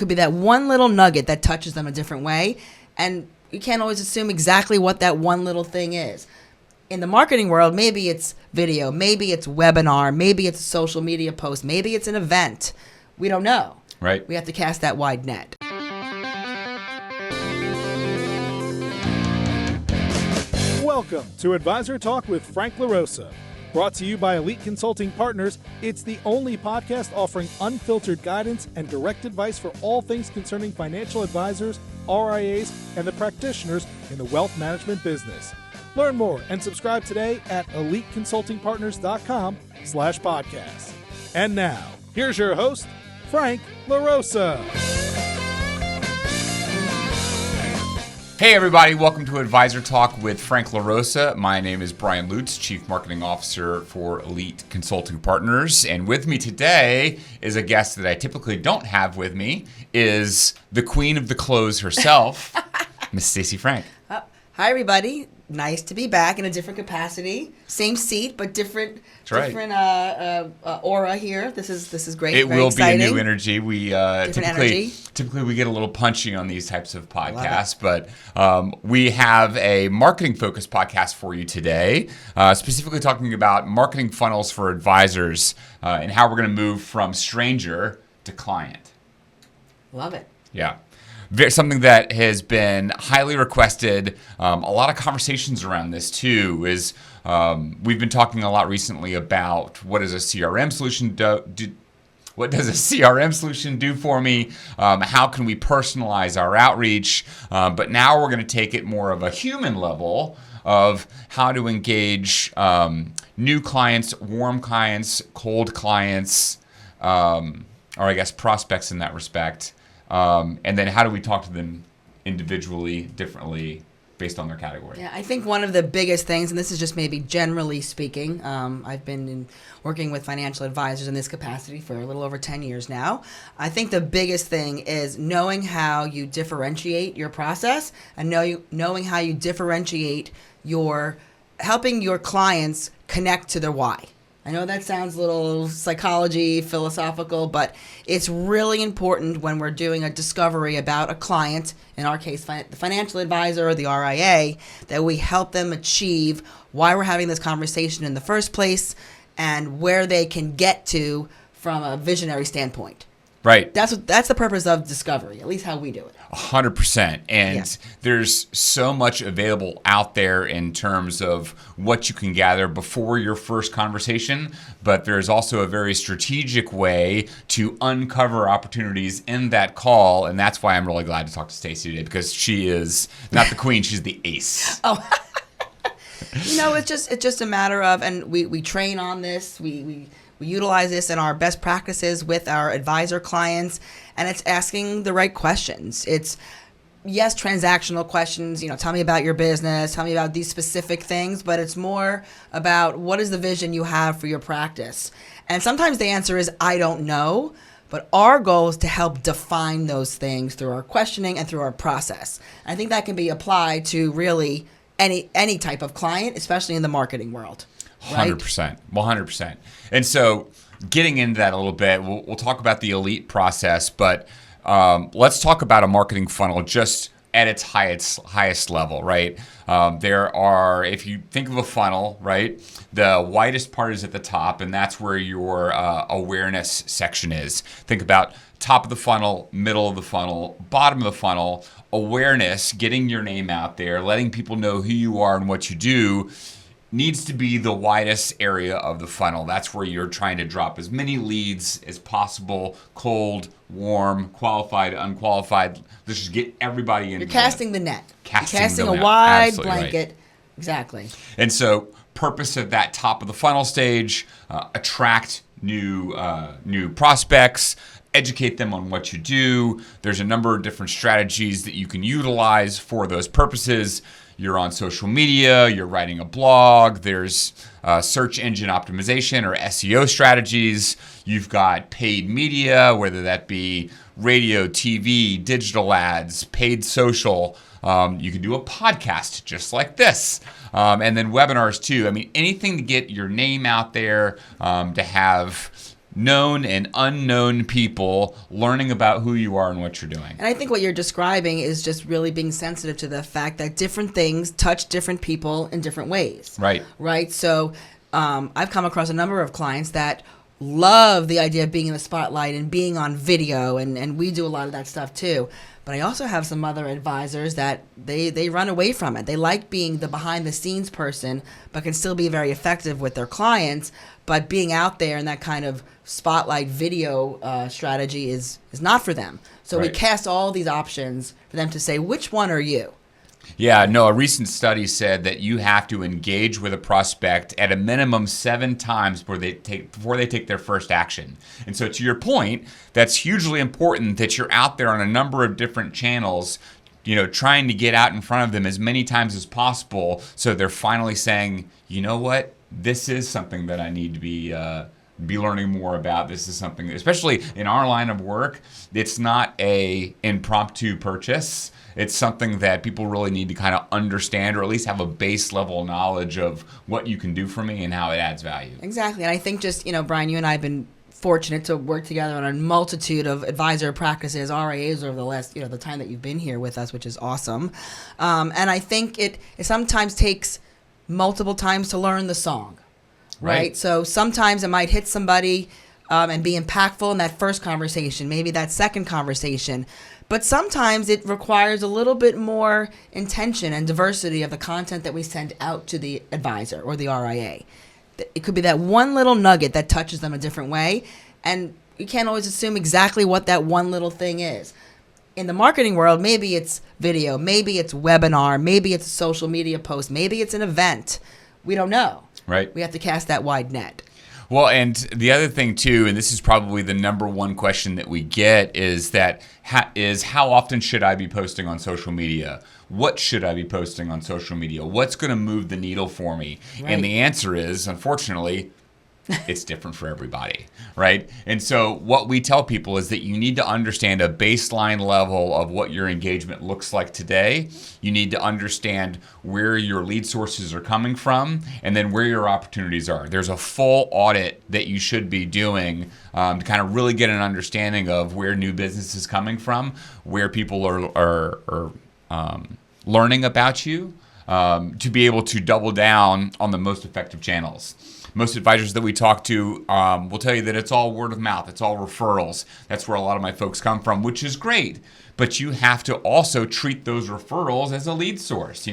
could be that one little nugget that touches them a different way. And you can't always assume exactly what that one little thing is. In the marketing world, maybe it's video, maybe it's webinar, maybe it's a social media post, maybe it's an event. We don't know. Right. We have to cast that wide net. Welcome to Advisor Talk with Frank LaRosa. Brought to you by Elite Consulting Partners, it's the only podcast offering unfiltered guidance and direct advice for all things concerning financial advisors, RIAs, and the practitioners in the wealth management business. Learn more and subscribe today at eliteconsultingpartners.com/podcast. And now, here's your host, Frank LaRosa. Hey everybody, welcome to Advisor Talk with Frank LaRosa. My name is Brian Lutz, Chief Marketing Officer for Elite Consulting Partners. And with me today is a guest that I typically don't have with me, is the queen of the close herself, Miss Stacey Frank. Hi everybody. Nice to be back in a different capacity. Same seat, but different aura here. This is great. It Very will exciting. be a new energy. We typically we get a little punchy on these types of podcasts, but we have a marketing focused podcast for you today, specifically talking about marketing funnels for advisors and how we're going to move from stranger to client. Love it. Yeah. Something that has been highly requested. A lot of conversations around this too is we've been talking a lot recently about what does a CRM solution do? What does a CRM solution do for me? How can we personalize our outreach? But now we're going to take it more of a human level of how to engage new clients, warm clients, cold clients, or I guess prospects in that respect. And then how do we talk to them individually, differently, based on their category? Yeah, I think one of the biggest things, and this is just maybe generally speaking, I've been working with financial advisors in this capacity for a little over 10 years now. I think the biggest thing is knowing how you differentiate your process and knowing how you differentiate helping your clients connect to their why. I know that sounds a little psychology, philosophical, but it's really important when we're doing a discovery about a client, in our case, the financial advisor or the RIA, that we help them achieve why we're having this conversation in the first place and where they can get to from a visionary standpoint. Right. That's the purpose of discovery, at least how we do it. 100%. And Yes. There's so much available out there in terms of what you can gather before your first conversation, but there's also a very strategic way to uncover opportunities in that call, and that's why I'm really glad to talk to Stacey today, because she is not the queen, she's the ace. Oh. It's just a matter of, and we train on this, we utilize this in our best practices with our advisor clients, and it's asking the right questions. It's, yes, transactional questions, tell me about your business, tell me about these specific things, but it's more about what is the vision you have for your practice. And sometimes the answer is, I don't know, but our goal is to help define those things through our questioning and through our process. I think that can be applied to really any type of client, especially in the marketing world. 100%. 100%. And so getting into that a little bit, we'll talk about the elite process, but let's talk about a marketing funnel just at its highest level, right? There are, if you think of a funnel, right, the widest part is at the top, and that's where your awareness section is. Think about top of the funnel, middle of the funnel, bottom of the funnel. Awareness, getting your name out there, letting people know who you are and what you do, needs to be the widest area of the funnel. That's where you're trying to drop as many leads as possible, cold, warm, qualified, unqualified. Let's just get everybody in. You're casting the net. Casting the a net. wide Absolutely blanket. Right. Exactly. And so purpose of that top of the funnel stage, attract new prospects, educate them on what you do. There's a number of different strategies that you can utilize for those purposes. You're on social media, you're writing a blog, there's search engine optimization or SEO strategies. You've got paid media, whether that be radio, TV, digital ads, paid social. You can do a podcast just like this. And then webinars too. I mean, anything to get your name out there, to have known and unknown people learning about who you are and what you're doing. And I think what you're describing is just really being sensitive to the fact that different things touch different people in different ways. Right. Right. So I've come across a number of clients that love the idea of being in the spotlight and being on video, and we do a lot of that stuff too. But I also have some other advisors that they run away from it. They like being the behind the scenes person, but can still be very effective with their clients. But being out there in that kind of spotlight video strategy is not for them. So we cast all these options for them to say, which one are you? Yeah, no, a recent study said that you have to engage with a prospect at a minimum 7 times before they take their first action. And so to your point, that's hugely important that you're out there on a number of different channels, trying to get out in front of them as many times as possible so they're finally saying, you know what, this is something that I need to be learning more about. This is something, especially in our line of work, it's not a impromptu purchase. It's something that people really need to kind of understand, or at least have a base level knowledge of what you can do for me and how it adds value. Exactly. And I think just, Brian, you and I have been fortunate to work together on a multitude of advisor practices, RIAs, over the last, the time that you've been here with us, which is awesome. And I think it sometimes takes multiple times to learn the song, right? So sometimes it might hit somebody and be impactful in that first conversation, maybe that second conversation. But sometimes it requires a little bit more intention and diversity of the content that we send out to the advisor or the RIA. It could be that one little nugget that touches them a different way, and you can't always assume exactly what that one little thing is. In the marketing world, maybe it's video, maybe it's webinar, maybe it's a social media post, maybe it's an event. We don't know. Right. We have to cast that wide net. Well, and the other thing too, and this is probably the number one question that we get, is how often should I be posting on social media? What should I be posting on social media? What's going to move the needle for me? Right. And the answer is, unfortunately, it's different for everybody, right? And so what we tell people is that you need to understand a baseline level of what your engagement looks like today. You need to understand where your lead sources are coming from, and then where your opportunities are. There's a full audit that you should be doing to kind of really get an understanding of where new business is coming from, where people are learning about you, to be able to double down on the most effective channels. Most advisors that we talk to will tell you that it's all word of mouth. It's all referrals. That's where a lot of my folks come from, which is great. But you have to also treat those referrals as a lead source.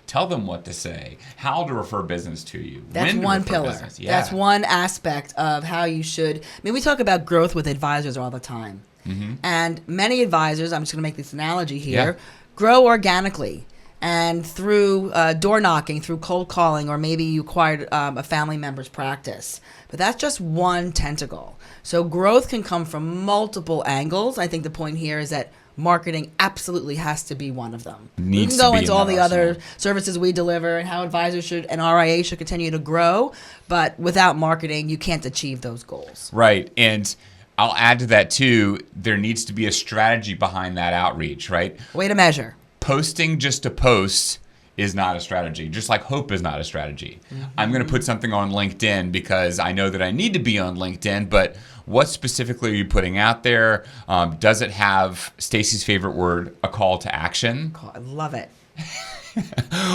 Tell them what to say, how to refer business to you. That's one pillar. Yeah. That's one aspect of how you should. We talk about growth with advisors all the time. Mm-hmm. And many advisors, I'm just going to make this analogy here, grow organically. And through door knocking, through cold calling, or maybe you acquired a family member's practice. But that's just one tentacle. So growth can come from multiple angles. I think the point here is that marketing absolutely has to be one of them. We can go into all the other services we deliver and how advisors and RIA should continue to grow. But without marketing, you can't achieve those goals. Right. And I'll add to that, too, there needs to be a strategy behind that outreach, right? Way to measure. Posting just to post is not a strategy, just like hope is not a strategy. Mm-hmm. I'm going to put something on LinkedIn because I know that I need to be on LinkedIn, but what specifically are you putting out there? Does it have, Stacey's favorite word, a call to action? I love it.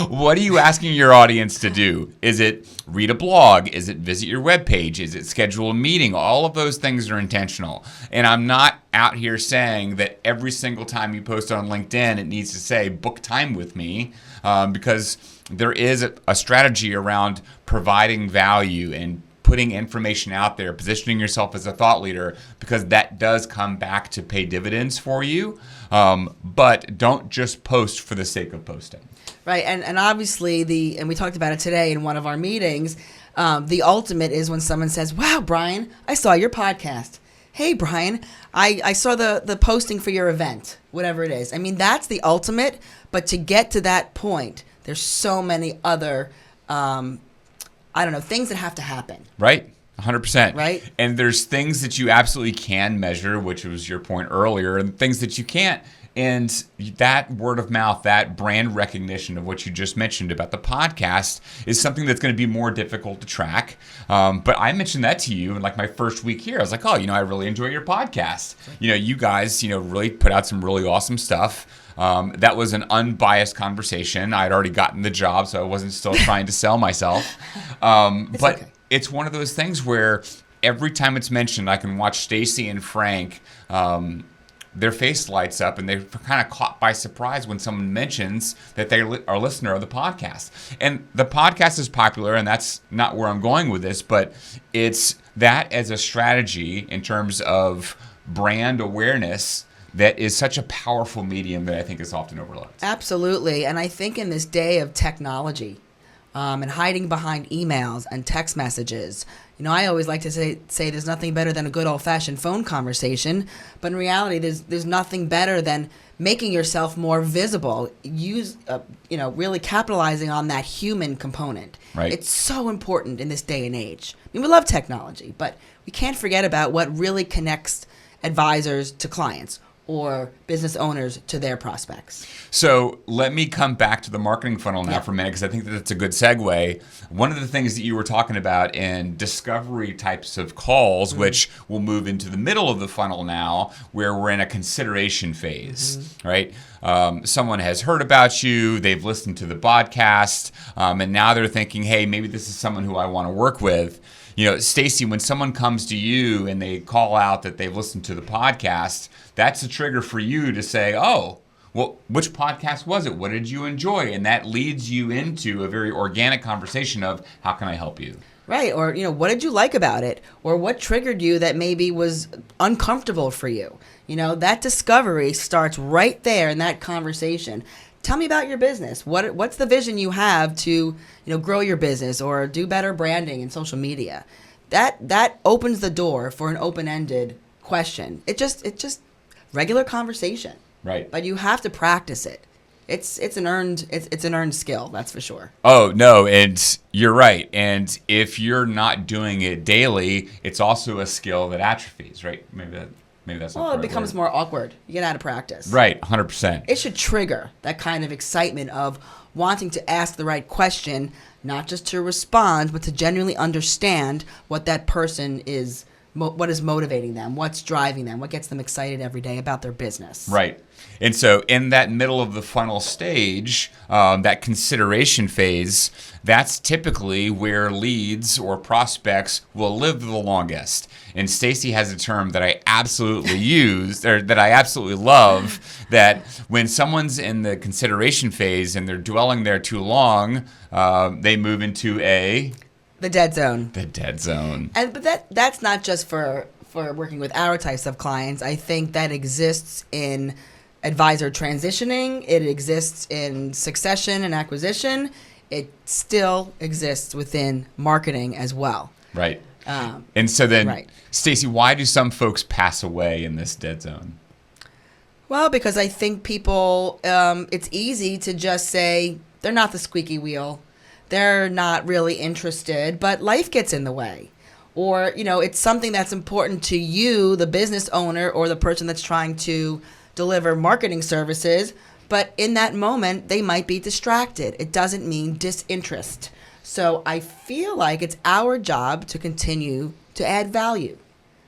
What are you asking your audience to do? Is it read a blog? Is it visit your webpage? Is it schedule a meeting? All of those things are intentional. And I'm not out here saying that every single time you post on LinkedIn, it needs to say book time with me, because there is a strategy around providing value and putting information out there, positioning yourself as a thought leader, because that does come back to pay dividends for you. But don't just post for the sake of posting. Right, and obviously and we talked about it today in one of our meetings, the ultimate is when someone says, wow, Brian, I saw your podcast. Hey, Brian, I saw the posting for your event, whatever it is. That's the ultimate, but to get to that point, there's so many other things that have to happen. Right. 100%. Right. And there's things that you absolutely can measure, which was your point earlier, and things that you can't. And that word of mouth, that brand recognition of what you just mentioned about the podcast is something that's going to be more difficult to track. But I mentioned that to you in like my first week here. I was like, oh, I really enjoy your podcast. You guys, really put out some really awesome stuff. That was an unbiased conversation. I had already gotten the job, so I wasn't still trying to sell myself. But okay. It's one of those things where every time it's mentioned, I can watch Stacey and Frank, their face lights up, and they're kind of caught by surprise when someone mentions that they are a listener of the podcast. And the podcast is popular, and that's not where I'm going with this, but it's that as a strategy in terms of brand awareness that is such a powerful medium that I think is often overlooked. Absolutely. And I think in this day of technology and hiding behind emails and text messages, I always like to say there's nothing better than a good old-fashioned phone conversation. But in reality, there's nothing better than making yourself more visible. Really capitalizing on that human component. Right. It's so important in this day and age. We love technology, but we can't forget about what really connects advisors to clients or business owners to their prospects. So let me come back to the marketing funnel now for a minute, because I think that's a good segue. One of the things that you were talking about in discovery types of calls, which will move into the middle of the funnel now, where we're in a consideration phase, right? Someone has heard about you, they've listened to the podcast, and now they're thinking, hey, maybe this is someone who I want to work with. Stacey, when someone comes to you and they call out that they've listened to the podcast, that's a trigger for you to say, oh, well, which podcast was it? What did you enjoy? And that leads you into a very organic conversation of, how can I help you? Right. Or, what did you like about it? Or what triggered you that maybe was uncomfortable for you? That discovery starts right there in that conversation. Tell me about your business. What's the vision you have to, grow your business or do better branding in social media? That opens the door for an open-ended question. It's just regular conversation. Right. But you have to practice it. It's an earned skill, that's for sure. Oh, no, and you're right. And if you're not doing it daily, it's also a skill that atrophies, right? Maybe that's not the right it becomes word. More awkward. You get out of practice. Right, 100%. It should trigger that kind of excitement of wanting to ask the right question, not just to respond, but to genuinely understand what that person is, what is motivating them, what's driving them, what gets them excited every day about their business. Right. And so in that middle of the funnel stage, that consideration phase, that's typically where leads or prospects will live the longest. And Stacey has a term that I absolutely use, or that I absolutely love, that when someone's in the consideration phase and they're dwelling there too long, they move into the dead zone. The dead zone. But that's not just for working with our types of clients. I think that exists in advisor transitioning. It exists in succession and acquisition. It still exists within marketing as well. Right. And so then, right. Stacey, why do some folks pass away in this dead zone? Well, because I think people, it's easy to just say they're not the squeaky wheel. They're not really interested, but life gets in the way. Or, it's something that's important to you, the business owner or the person that's trying to deliver marketing services, but in that moment, they might be distracted. It doesn't mean disinterest. So I feel like it's our job to continue to add value.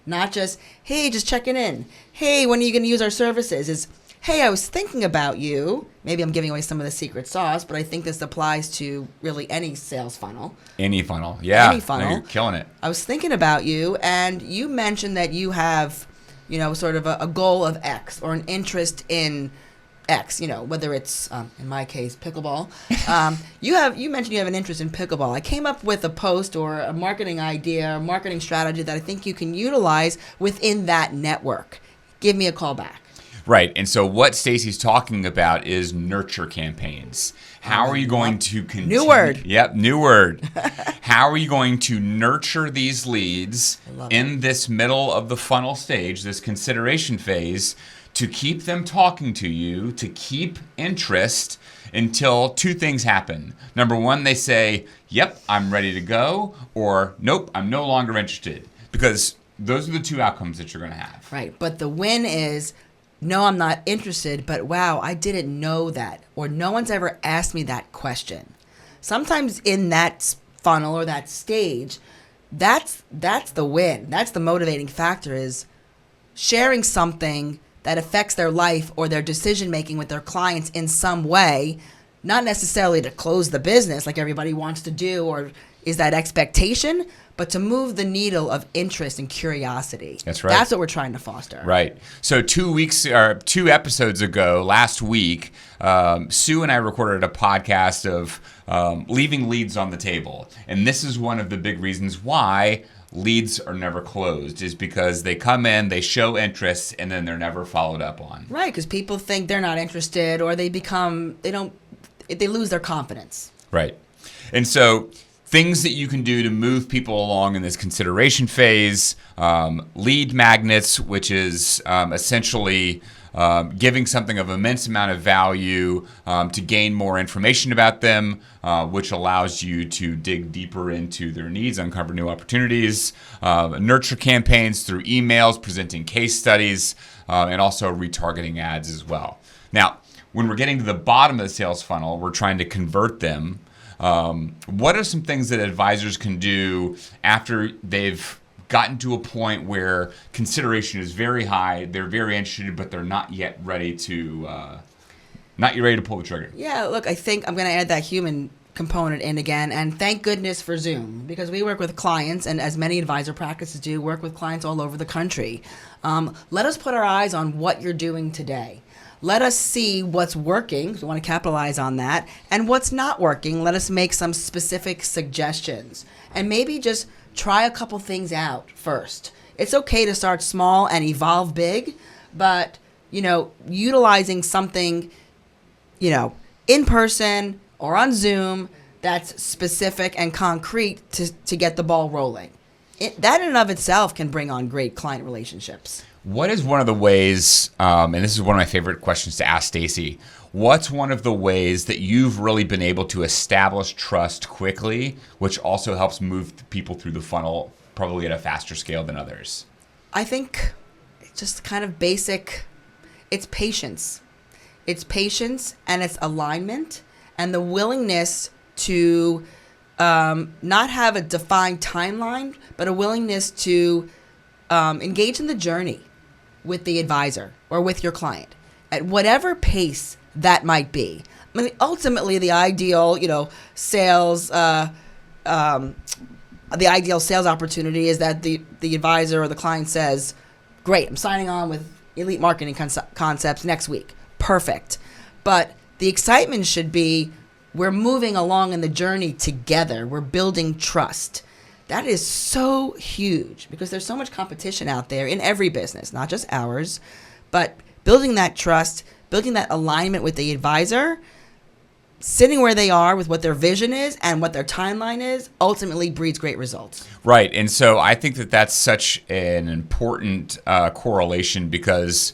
Not just, hey, just checking in. Hey, when are you going to use our services? It's, hey, I was thinking about you. Maybe I'm giving away some of the secret sauce, but I think this applies to really any sales funnel. Any funnel. Yeah. Any funnel. No, you're killing it. I was thinking about you, and you mentioned that you have, sort of a goal of X or an interest in X, whether it's, in my case, pickleball. You mentioned you have an interest in pickleball. I came up with a post or a marketing idea, a marketing strategy that I think you can utilize within that network. Give me a call back. Right. And so what Stacey's talking about is nurture campaigns. How are you going to continue? New word. Yep, new word. How are you going to nurture these leads in this middle of the funnel stage, this consideration phase, to keep them talking to you, to keep interest until two things happen. Number one, they say, yep, I'm ready to go, or nope, I'm no longer interested. Because those are the two outcomes that you're going to have. Right. But the win is no, I'm not interested, but wow, I didn't know that, or no one's ever asked me that question. Sometimes in that funnel or that stage, that's the win. That's the motivating factor, is sharing something that affects their life or their decision making with their clients in some way, not necessarily to close the business like everybody wants to do or is that expectation, but to move the needle of interest and curiosity. That's right. That's what we're trying to foster. Right. So 2 episodes ago, last week, Sue and I recorded a podcast of leaving leads on the table. And this is one of the big reasons why leads are never closed, is because they come in, they show interest, and then they're never followed up on. Right, because people think they're not interested, or they lose their confidence. Right. And so things that you can do to move people along in this consideration phase, lead magnets, which is essentially giving something of immense amount of value to gain more information about them, which allows you to dig deeper into their needs, uncover new opportunities, nurture campaigns through emails, presenting case studies, and also retargeting ads as well. Now, when we're getting to the bottom of the sales funnel, we're trying to convert them. What are some things that advisors can do after they've gotten to a point where consideration is very high, they're very interested, but they're not yet ready to pull the trigger? Yeah, look, I think I'm going to add that human component in again, and thank goodness for Zoom, because we work with clients, and as many advisor practices do, work with clients all over the country. Let us put our eyes on what you're doing today. Let us see what's working, we want to capitalize on that, and what's not working. Let us make some specific suggestions, and maybe just try a couple things out first. It's okay to start small and evolve big, but, utilizing something, in person or on Zoom that's specific and concrete to get the ball rolling. That in and of itself can bring on great client relationships. What is one of the ways, and this is one of my favorite questions to ask Stacey, what's one of the ways that you've really been able to establish trust quickly, which also helps move people through the funnel probably at a faster scale than others? I think it's just kind of basic. It's patience. It's patience, and it's alignment, and the willingness to not have a defined timeline, but a willingness to engage in the journey with the advisor or with your client at whatever pace that might be. I mean, ultimately, the ideal, sales, the ideal sales opportunity is that the advisor or the client says, "Great, I'm signing on with Elite Marketing Concepts next week. Perfect." But the excitement should be, we're moving along in the journey together. We're building trust. That is so huge because there's so much competition out there in every business, not just ours, but building that trust, building that alignment with the advisor, sitting where they are with what their vision is and what their timeline is, ultimately breeds great results. Right. And so I think that that's such an important correlation, because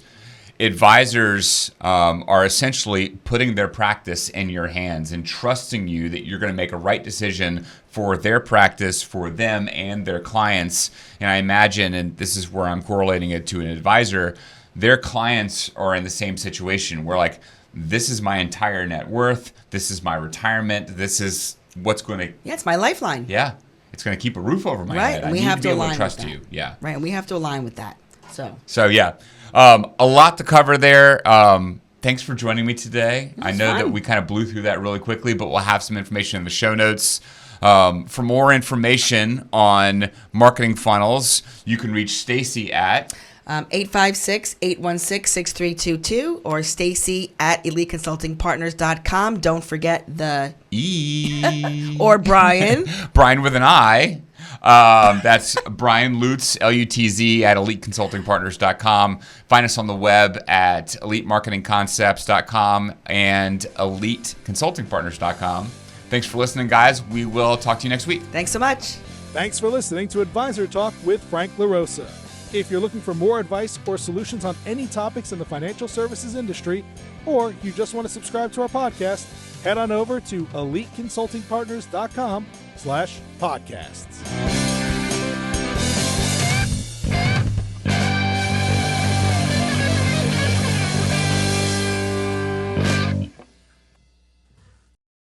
advisors are essentially putting their practice in your hands and trusting you that you're going to make a right decision for their practice, for them and their clients. And I imagine, and this is where I'm correlating it to an advisor, their clients are in the same situation where, like, this is my entire net worth, this is my retirement, this is what's going to... Yeah, it's my lifeline. Yeah, it's going to keep a roof over my head. And we have to align with trust that. you. Yeah. Right, and we have to align with that. So yeah, a lot to cover there. Thanks for joining me today. I know that we kind of blew through that really quickly, but we'll have some information in the show notes. For more information on marketing funnels, you can reach Stacey at 856-816-6322 or Stacey at eliteconsultingpartners.com. Don't forget the E. or Brian. Brian with an I. That's Brian Lutz, Lutz, at eliteconsultingpartners.com. Find us on the web at elitemarketingconcepts.com and eliteconsultingpartners.com. Thanks for listening, guys. We will talk to you next week. Thanks so much. Thanks for listening to Advisor Talk with Frank LaRosa. If you're looking for more advice or solutions on any topics in the financial services industry, or you just want to subscribe to our podcast, head on over to eliteconsultingpartners.com/podcasts.